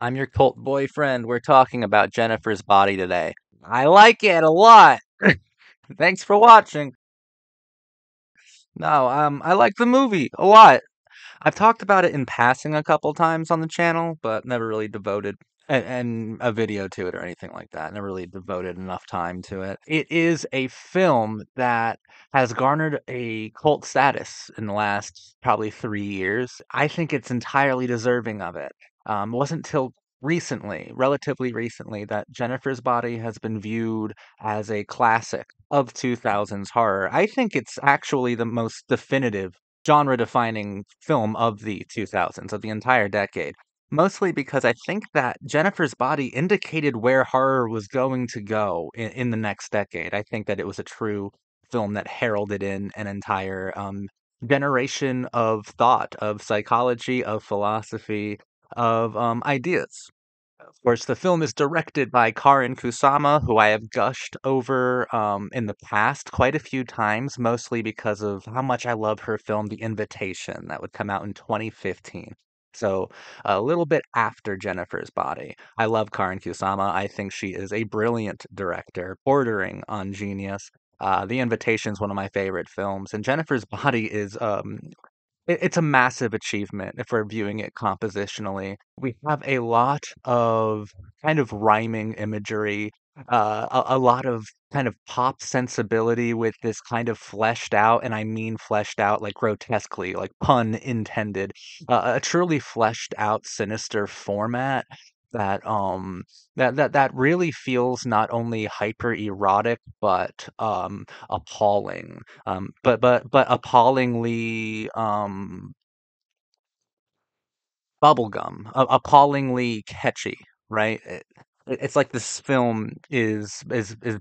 I'm your cult boyfriend. We're talking about Jennifer's Body today. I like it a lot. Thanks for watching. No, I like the movie a lot. I've talked about it in passing a couple times on the channel, but never really devoted and a video to it or anything like that. Never really devoted enough time to it. It is a film that has garnered a cult status in the last probably 3 years. I think it's entirely deserving of it. It wasn't till recently, relatively recently, that Jennifer's Body has been viewed as a classic of 2000s horror. I think it's actually the most definitive genre-defining film of the 2000s, of the entire decade. Mostly because I think that Jennifer's Body indicated where horror was going to go in the next decade. I think that it was a true film that heralded in an entire generation of thought, of psychology, of philosophy, of ideas. Of course, the film is directed by Karin Kusama, who I have gushed over in the past quite a few times, mostly because of how much I love her film, The Invitation, that would come out in 2015. So, a little bit after Jennifer's Body. I love Karin Kusama. I think she is a brilliant director, bordering on genius. The Invitation is one of my favorite films, and Jennifer's Body is it's a massive achievement if we're viewing it compositionally. We have a lot of kind of rhyming imagery, a lot of kind of pop sensibility with this kind of fleshed out, and I mean fleshed out like grotesquely, like pun intended, a truly fleshed out, sinister format that that really feels not only hyper erotic but appalling, but appallingly bubblegum, appallingly catchy, right? It's like this film is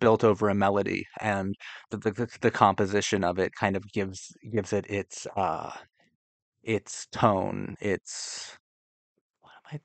built over a melody, and the composition of it kind of gives it its tone, its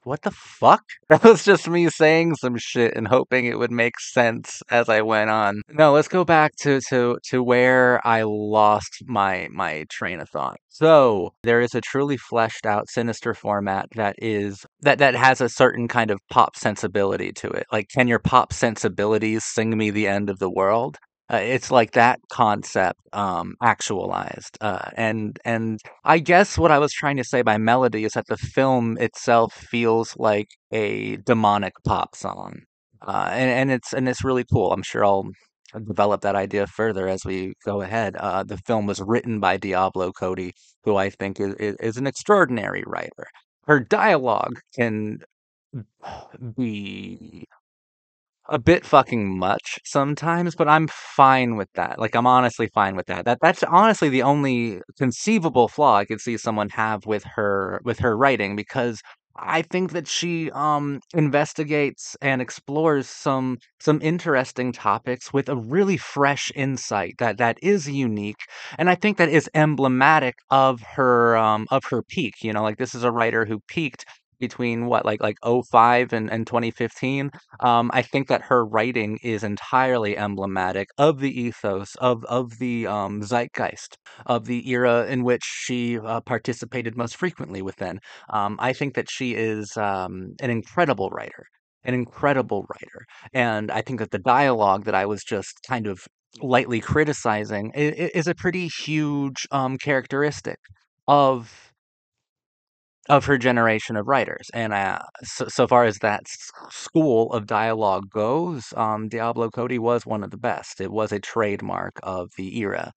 what the fuck? That was just me saying some shit and hoping it would make sense as I went on. No, let's go back to where I lost my train of thought. So there is a truly fleshed out sinister format that has a certain kind of pop sensibility to it. Like, can your pop sensibilities sing me the end of the world? It's like that concept actualized, and I guess what I was trying to say by melody is that the film itself feels like a demonic pop song, and it's really cool. I'm sure I'll develop that idea further as we go ahead. The film was written by Diablo Cody, who I think is an extraordinary writer. Her dialogue can be a bit fucking much sometimes, but I'm fine with that. Like, I'm honestly fine with that. That's honestly the only conceivable flaw I could see someone have with her writing, because I think that she investigates and explores some interesting topics with a really fresh insight that is unique, and I think that is emblematic of her peak. You know, like, this is a writer who peaked between what, like '05 and 2015. I think that her writing is entirely emblematic of the ethos of the zeitgeist of the era in which she participated most frequently within. I think that she is an incredible writer, an incredible writer, and I think that the dialogue that I was just kind of lightly criticizing is a pretty huge characteristic of her generation of writers. And so far as that school of dialogue goes, Diablo Cody was one of the best. It was a trademark of the era.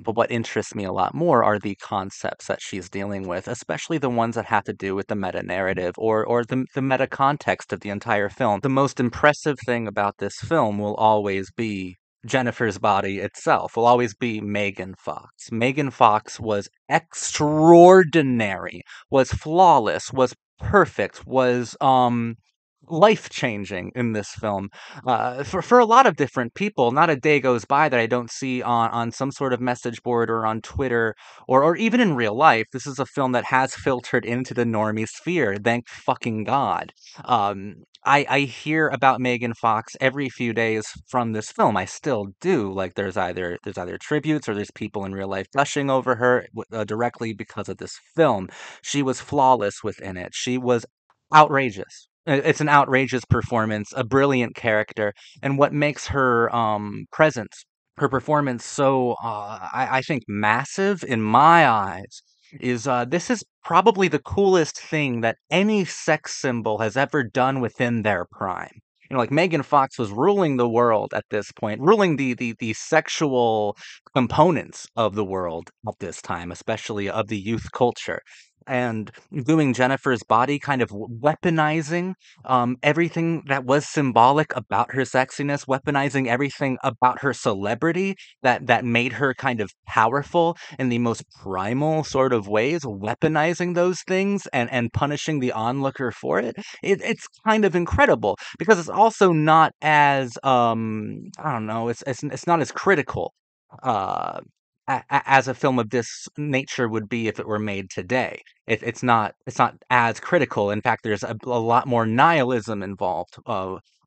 But what interests me a lot more are the concepts that she's dealing with, especially the ones that have to do with the meta narrative or the meta context of the entire film. The most impressive thing about this film will always be Jennifer's Body itself, will always be Megan Fox. Megan Fox was extraordinary, was flawless, was perfect, was life changing in this film. For a lot of different people, not a day goes by that I don't see on some sort of message board or on Twitter or even in real life. This is a film that has filtered into the normie sphere. Thank fucking God. I hear about Megan Fox every few days from this film. I still do. Like, there's either tributes or there's people in real life gushing over her directly because of this film. She was flawless within it. She was outrageous. It's an outrageous performance, a brilliant character, and what makes her presence, her performance so I think massive in my eyes is this is probably the coolest thing that any sex symbol has ever done within their prime. You know, like Megan Fox was ruling the world at this point, ruling the sexual components of the world at this time, especially of the youth culture. And doing Jennifer's Body, kind of weaponizing everything that was symbolic about her sexiness, weaponizing everything about her celebrity that made her kind of powerful in the most primal sort of ways, weaponizing those things and punishing the onlooker for it. It's kind of incredible because it's also not as I don't know, it's not as critical. Uh, as a film of this nature would be if it were made today. It's not as critical. In fact, there's a lot more nihilism involved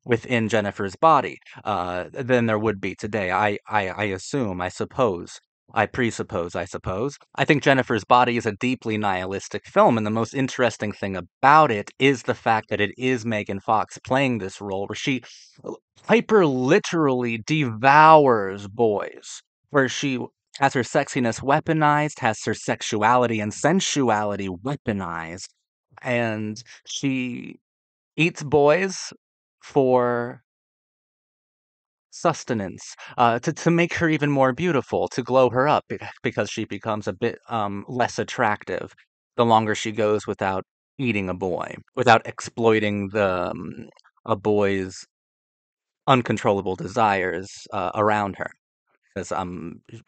within Jennifer's Body than there would be today. I assume, I suppose. I presuppose, I suppose. I think Jennifer's Body is a deeply nihilistic film, and the most interesting thing about it is the fact that it is Megan Fox playing this role where she hyper literally devours boys, where she has her sexiness weaponized, has her sexuality and sensuality weaponized, and she eats boys for sustenance, to make her even more beautiful, to glow her up, because she becomes a bit less attractive the longer she goes without eating a boy, without exploiting a boy's uncontrollable desires around her. 'Cause,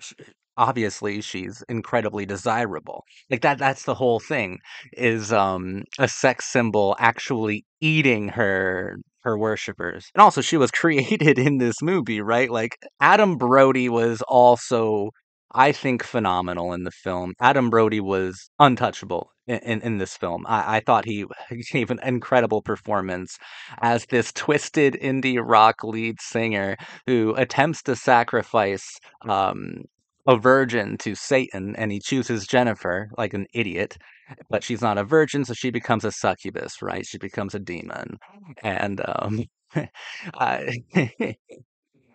sh obviously, she's incredibly desirable. Like, that's the whole thing, is, a sex symbol actually eating her worshipers. And also, she was created in this movie, right? Like, Adam Brody was also, I think, phenomenal in the film. Adam Brody was untouchable in this film. I thought he gave an incredible performance as this twisted indie rock lead singer who attempts to sacrifice um, a virgin to Satan, and he chooses Jennifer like an idiot, but she's not a virgin, so she becomes a succubus, right? She becomes a demon, and I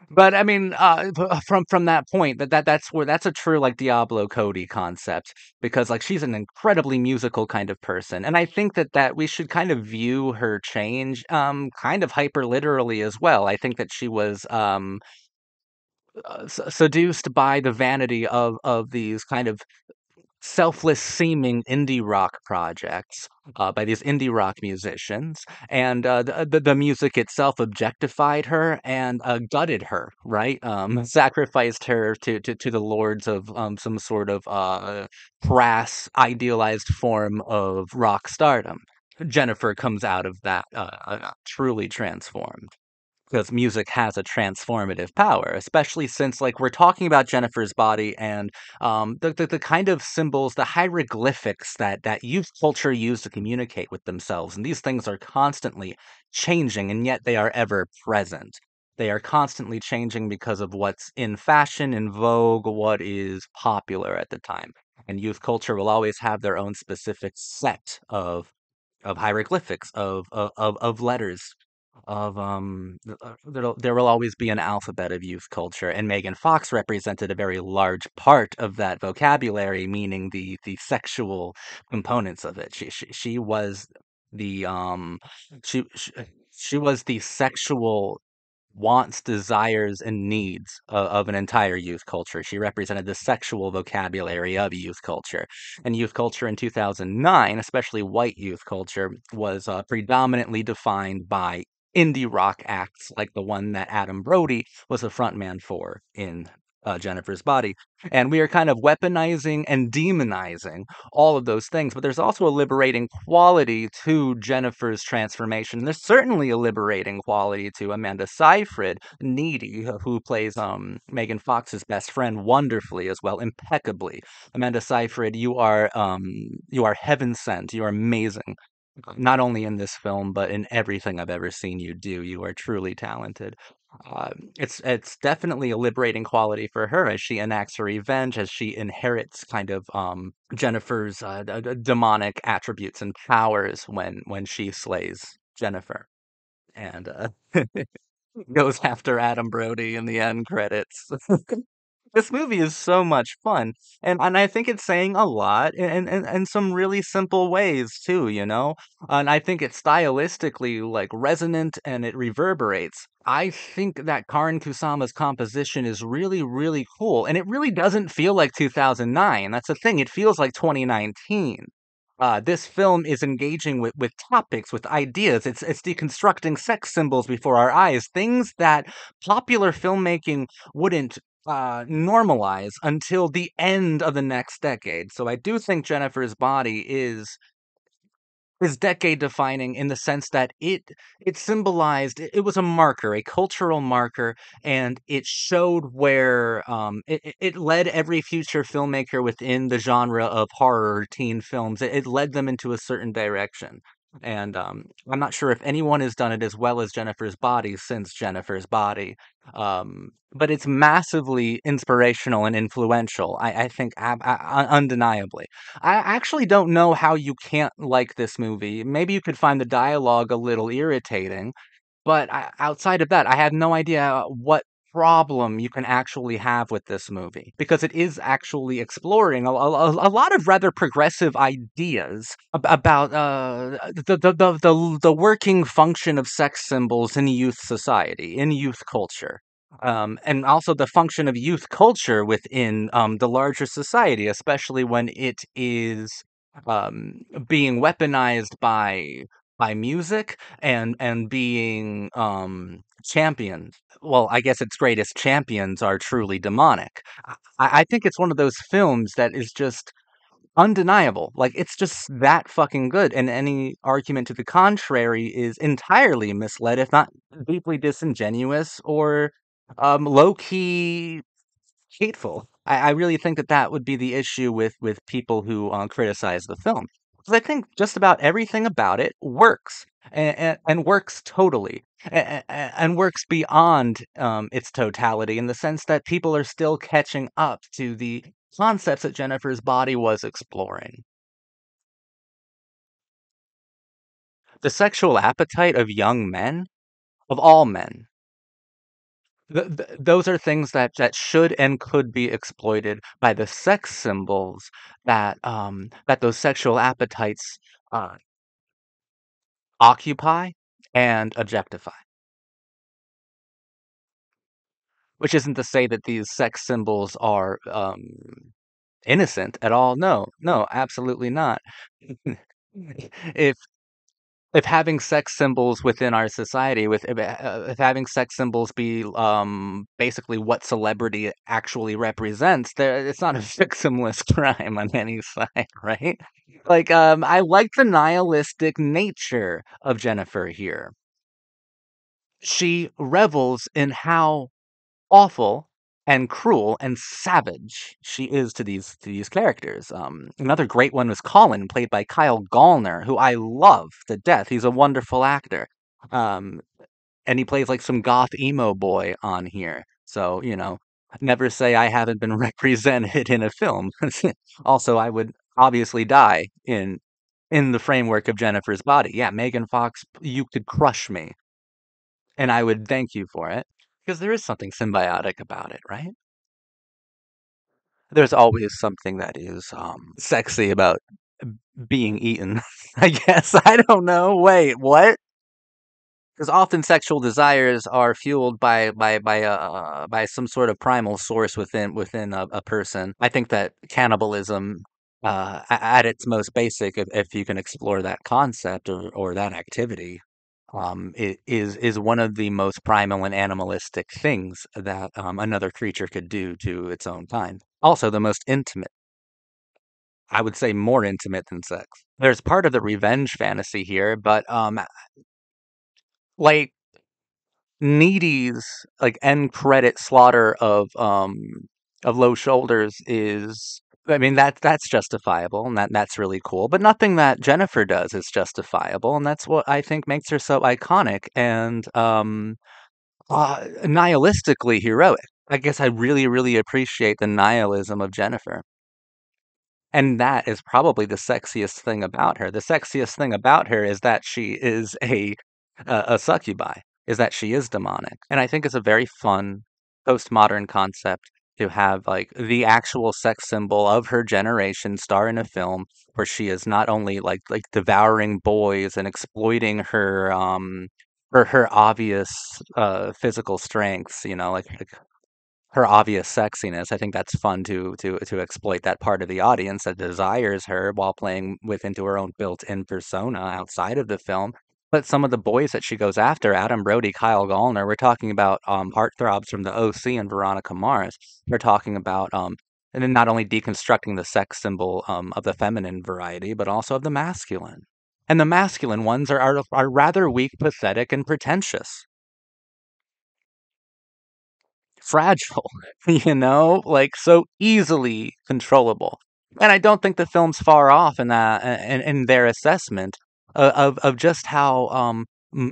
but I mean, from that point, that's where that's a true like Diablo Cody concept because like she's an incredibly musical kind of person, and I think that we should kind of view her change kind of hyper literally as well. I think that she was seduced by the vanity of these kind of selfless seeming indie rock projects by these indie rock musicians, and the music itself objectified her and gutted her, right? Sacrificed her to the lords of some sort of crass, idealized form of rock stardom. Jennifer comes out of that truly transformed because music has a transformative power, especially since like we're talking about Jennifer's Body and the kind of symbols, the hieroglyphics that youth culture used to communicate with themselves, and these things are constantly changing, and yet they are ever present. They are constantly changing because of what's in fashion, in vogue, what is popular at the time. And youth culture will always have their own specific set of hieroglyphics, of letters, of there will always be an alphabet of youth culture, and Megan Fox represented a very large part of that vocabulary, meaning the sexual components of it. She was the she she was the sexual wants, desires, and needs of an entire youth culture. She represented the sexual vocabulary of youth culture. And youth culture in 2009, especially white youth culture, was predominantly defined by indie rock acts like the one that Adam Brody was a frontman for in Jennifer's Body. And we are kind of weaponizing and demonizing all of those things. But there's also a liberating quality to Jennifer's transformation. There's certainly a liberating quality to Amanda Seyfried, Needy, who plays Megan Fox's best friend wonderfully as well, impeccably. Amanda Seyfried, you are heaven sent. You are amazing. Not only in this film, but in everything I've ever seen you do. You are truly talented. It's definitely a liberating quality for her as she enacts her revenge, as she inherits kind of Jennifer's demonic attributes and powers when she slays Jennifer, and goes after Adam Brody in the end credits. This movie is so much fun, and I think it's saying a lot in some really simple ways too, you know? And I think it's stylistically, like, resonant and it reverberates. I think that Karin Kusama's composition is really, really cool, and it really doesn't feel like 2009. That's the thing, it feels like 2019. This film is engaging with topics, with ideas. It's deconstructing sex symbols before our eyes, things that popular filmmaking wouldn't normalize until the end of the next decade. So I do think Jennifer's Body is decade defining in the sense that it symbolized it was a marker, a cultural marker, and it showed where it led every future filmmaker within the genre of horror teen films. It led them into a certain direction. And I'm not sure if anyone has done it as well as Jennifer's Body since Jennifer's Body. But it's massively inspirational and influential. I think undeniably. I actually don't know how you can't like this movie. Maybe you could find the dialogue a little irritating, but outside of that, I have no idea what problem you can actually have with this movie because it is actually exploring a lot of rather progressive ideas about the working function of sex symbols in youth society, in youth culture. And also the function of youth culture within the larger society, especially when it is um, being weaponized by music and being championed. Well, I guess its greatest champions are truly demonic. I think it's one of those films that is just undeniable. Like, it's just that fucking good, and any argument to the contrary is entirely misled, if not deeply disingenuous or low key hateful. I really think that that would be the issue with people who criticize the film. Because I think just about everything about it works and works totally and works beyond its totality in the sense that people are still catching up to the concepts that Jennifer's Body was exploring. The sexual appetite of young men, of all men, those are things that should and could be exploited by the sex symbols that those sexual appetites uh, occupy and objectify. Which isn't to say that these sex symbols are innocent at all. No, no, absolutely not. if if having sex symbols within our society, if having sex symbols be basically what celebrity actually represents, there it's not a victimless crime on any side, right? Like I like the nihilistic nature of Jennifer here. She revels in how awful and cruel and savage she is to these characters. Another great one was Colin, played by Kyle Gallner, who I love to death. He's a wonderful actor, um, and he plays like some goth emo boy on here. So never say I haven't been represented in a film. Also, I would obviously die in the framework of Jennifer's Body. Yeah, Megan Fox, you could crush me, and I would thank you for it. Because there is something symbiotic about it, right? There's always something that is sexy about being eaten, I guess. I don't know. Wait, what? Because often sexual desires are fueled by some sort of primal source within a person. I think that cannibalism, at its most basic, if you can explore that concept or that activity, is one of the most primal and animalistic things that another creature could do to its own kind. Also, the most intimate. I would say more intimate than sex. There's part of the revenge fantasy here, but like Needy's like end credit slaughter of Low Shoulders is. I mean that's justifiable and that's really cool, but nothing that Jennifer does is justifiable, and that's what I think makes her so iconic and nihilistically heroic. I guess I really, really appreciate the nihilism of Jennifer. And that is probably the sexiest thing about her. The sexiest thing about her is that she is a succubi, is that she is demonic. And I think it's a very fun postmodern concept to have like the actual sex symbol of her generation star in a film where she is not only like devouring boys and exploiting her obvious physical strengths, like her obvious sexiness. I think that's fun to exploit that part of the audience that desires her while playing with into her own built-in persona outside of the film. But some of the boys that she goes after, Adam Brody, Kyle Gallner, we're talking about heartthrobs from the OC and Veronica Mars. We're talking about and then not only deconstructing the sex symbol of the feminine variety, but also of the masculine. And the masculine ones are rather weak, pathetic, and pretentious. Fragile, like so easily controllable. And I don't think the film's far off in that in their assessment of just how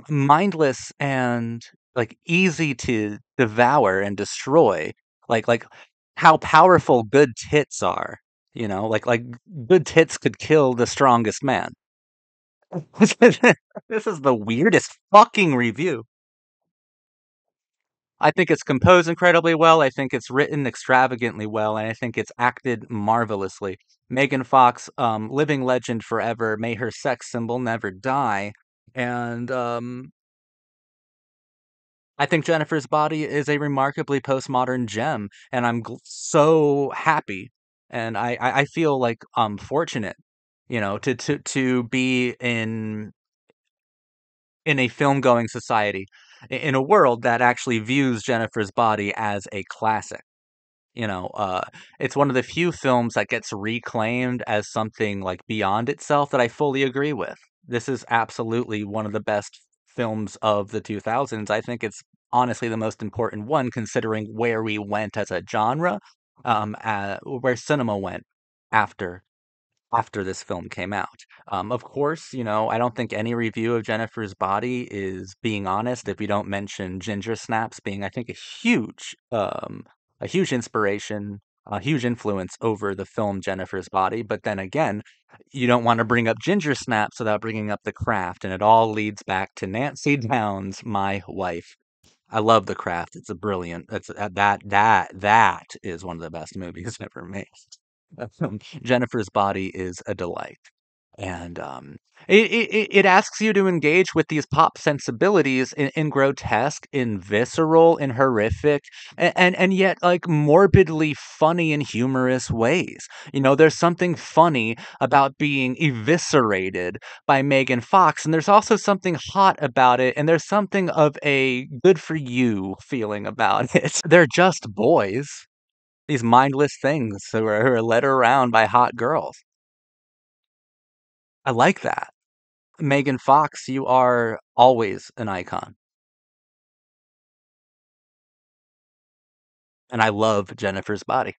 mindless and like easy to devour and destroy, like how powerful good tits are. Like good tits could kill the strongest man. This is the weirdest fucking review. I think it's composed incredibly well. I think it's written extravagantly well, and I think it's acted marvelously. Megan Fox, living legend forever. May her sex symbol never die. And I think Jennifer's Body is a remarkably postmodern gem, and I'm so happy, and I feel like fortunate, to be in a film going society, in a world that actually views Jennifer's Body as a classic. You know, uh, it's one of the few films that gets reclaimed as something like beyond itself that I fully agree with. This is absolutely one of the best films of the 2000s. I think it's honestly the most important one considering where we went as a genre, where cinema went after this film came out. Of course, I don't think any review of Jennifer's Body is being honest if you don't mention Ginger Snaps being, I think, a huge inspiration, a huge influence over the film Jennifer's Body. But then again, you don't want to bring up Ginger Snaps without bringing up The Craft, and it all leads back to Nancy Downs, my wife. I love The Craft. It's a brilliant. That is one of the best movies ever made. Jennifer's Body is a delight. And it asks you to engage with these pop sensibilities in grotesque, in visceral, in horrific, and yet like morbidly funny and humorous ways. There's something funny about being eviscerated by Megan Fox, and there's also something hot about it, and there's something of a good for you feeling about it. They're just boys, these mindless things who are led around by hot girls. I like that. Megan Fox, you are always an icon, and I love Jennifer's Body.